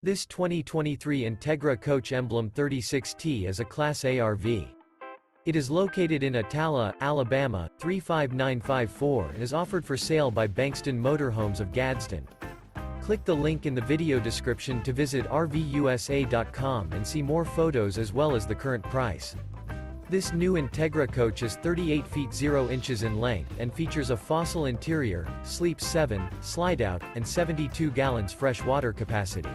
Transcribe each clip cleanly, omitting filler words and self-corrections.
This 2023 Entegra Coach Emblem 36T is a Class A RV. It is located in Attalla, Alabama, 35954 and is offered for sale by Bankston Motorhomes of Gadsden. Click the link in the video description to visit RVUSA.com and see more photos as well as the current price. This new Entegra Coach is 38 feet 0 inches in length and features a fossil interior, sleeps 7, Slideout, and 72 gallons fresh water capacity.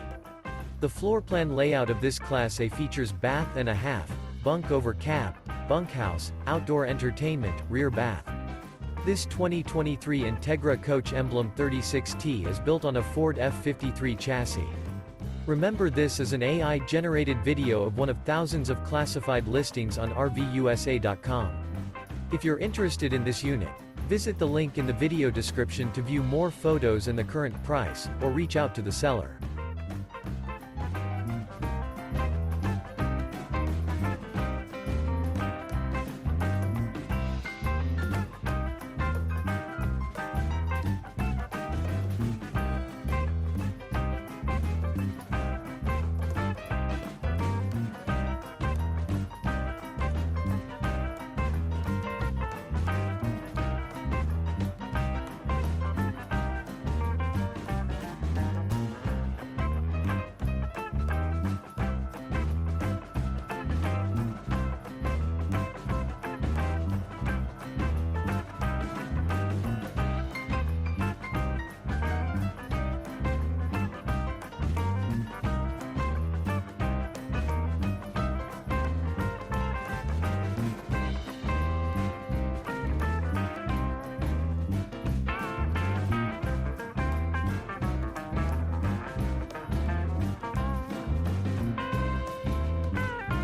The floor plan layout of this Class A features bath and a half, bunk over cab, bunkhouse, outdoor entertainment, rear bath. This 2023 Entegra Coach Emblem 36T is built on a Ford F53 chassis. Remember, this is an AI-generated video of one of thousands of classified listings on RVUSA.com. If you're interested in this unit, visit the link in the video description to view more photos and the current price, or reach out to the seller.